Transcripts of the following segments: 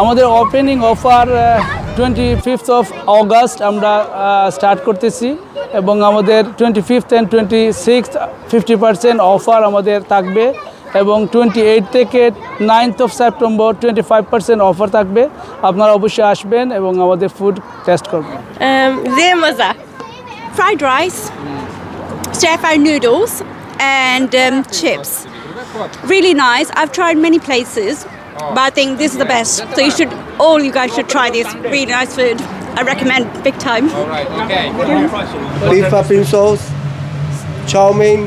আমাদের opening offer 25th of August আমরা start করতেছি এবং আমাদের 25th and 26th 50% অফার আমাদের থাকবে এবং 28 থেকে 9th of September 25% অফার থাকবে। আপনারা অবশ্যই আসবেন এবং আমাদের ফুড টেস্ট করবেন। Maza, fried rice, stir-fried noodles and chips. Really nice. I've tried many places, but I think this is the best. So all you guys should try this. Really nice food. I recommend big time. Beef pumpkin sauce, chow mein,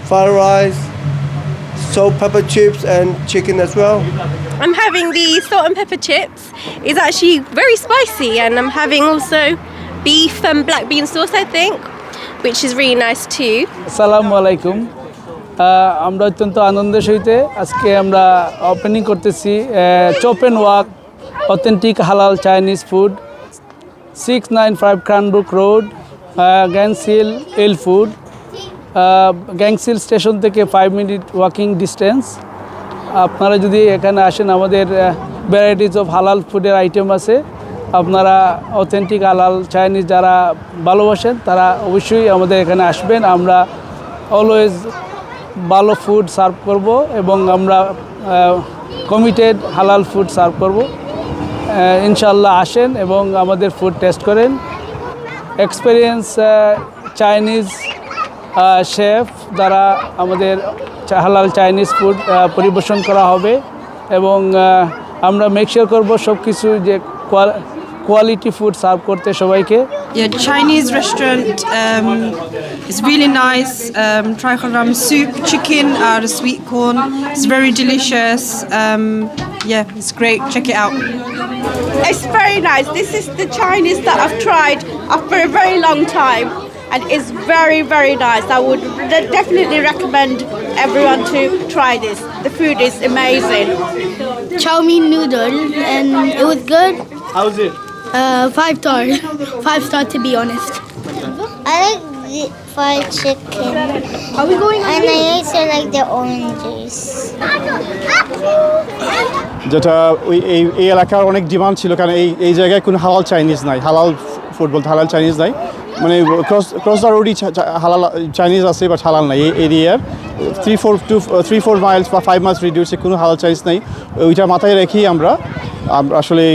fried rice, salt pepper chips and chicken as well. I'm having the salt and pepper chips. It's actually very spicy, and I'm having also beef and black bean sauce, I think, which is really nice too. আসসালামু আলাইকুম। আমরা অত্যন্ত আনন্দের সহিত আজকে আমরা opening করতেছি chop and walk authentic হালাল চাইনিজ ফুড 695 ক্রানব্রুক রোড, গ্যাংসিল এল ফুড। গ্যাংসিল স্টেশন থেকে 5 মিনিট ওয়াকিং ডিস্টেন্স। আপনারা যদি এখানে আসেন, আমাদের ভ্যারাইটিস অফ হালাল ফুডের আইটেম আছে। আপনারা অথেন্টিক হালাল চাইনিজ যারা ভালোবাসেন তারা অবশ্যই আমাদের এখানে আসবেন। আমরা অলওয়েজ ভালো ফুড সার্ভ করব এবং আমরা কমিটেড হালাল ফুড সার্ভ করব। ইনশাল্লাহ আসেন এবং আমাদের ফুড টেস্ট করেন। এক্সপিরিয়েন্স চাইনিজ শেফ দ্বারা আমাদের হালাল চাইনিজ ফুড পরিবেশন করা হবে এবং আমরা মেক শিওর করব সব কিছু যে quality food serve করতে সবাইকে। Yeah, Chinese restaurant is really nice. Try kharam soup, chicken, the sweet corn. It's very delicious. Yeah, it's great. Check it out. It's very nice. This is the Chinese that I've tried after a very long time, and it's very, very nice. I would definitely recommend everyone to try this. The food is amazing. Chow mein noodle, and it was good. How's it? 5 star. 5 star to be honest. I like the fried chicken. Are we going on? And I also like the oranges. যেটা এই এলাকার অনেক demand ছিল, কারণ এই জায়গায় কোনো হালাল চাইনিজ নাই, হালাল ফুড বলতে হালাল চাইনিজ নাই, মানে ক্রস দ্য রোডই হালাল চাইনিজ আছে বাট হালাল নাই। এই এরিয়ার 3-4 মাইলস বা 5 মাইলস রেডিউসে কোনো হালাল চাইনিজ নাই। ওইটা মাথায় রেখেই আমরা আসলে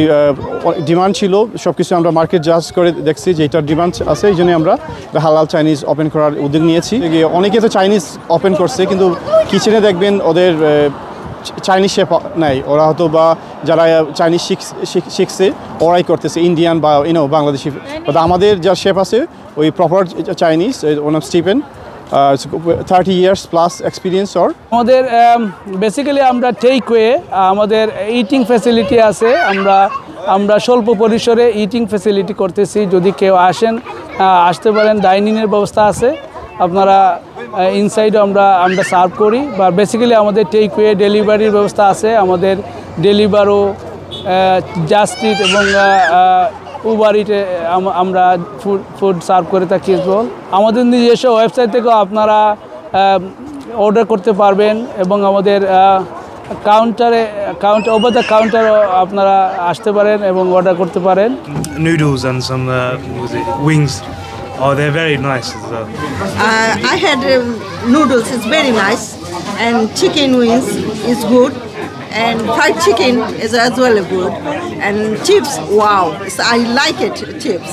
ডিমান্ড ছিল, সব কিছু আমরা মার্কেট জাজ করে দেখছি যে এটার ডিমান্ড আছে, এই জন্যই আমরা হালাল চাইনিজ ওপেন করার উদ্যোগ নিয়েছি। অনেকে তো চাইনিজ ওপেন করছে কিন্তু কিচেনে দেখবেন ওদের চাইনিজ শেফ নাই, ওরা হয়তো বা যারা চাইনিজ শিখছে ওরাই করতেছে, ইন্ডিয়ান বা বাংলাদেশি। আমাদের যা শেফ আছে ওই proper Chinese, owner Stephen 30 years plus experience or আমাদের বেসিক্যালি আমরা টেক ওয়ে, আমাদের ইটিং ফ্যাসিলিটি আছে। আমরা স্বল্প পরিসরে ইটিং ফ্যাসিলিটি করতেছি। যদি কেউ আসতে পারেন, ডাইনিংয়ের ব্যবস্থা আছে। আপনারা ইনসাইডও আমরা সার্ভ করি, বা বেসিক্যালি আমাদের টেক ওয়ে ডেলিভারির ব্যবস্থা আছে। আমাদের ডেলিভারও জাস্ট ইট এবং উবার ইটে আমরা ফুড সার্ভ করে থাকি। আমাদের নিজস্ব ওয়েবসাইট থেকেও আপনারা অর্ডার করতে পারবেন এবং আমাদের ওভার দ্য কাউন্টারও আপনারা আসতে পারেন এবং অর্ডার করতে পারেন। Noodles and some wings. Oh, they're very nice as well. I had noodles, it's very nice, and chicken wings is good, and fried chicken is as well good, and chips, wow, I like it, chips.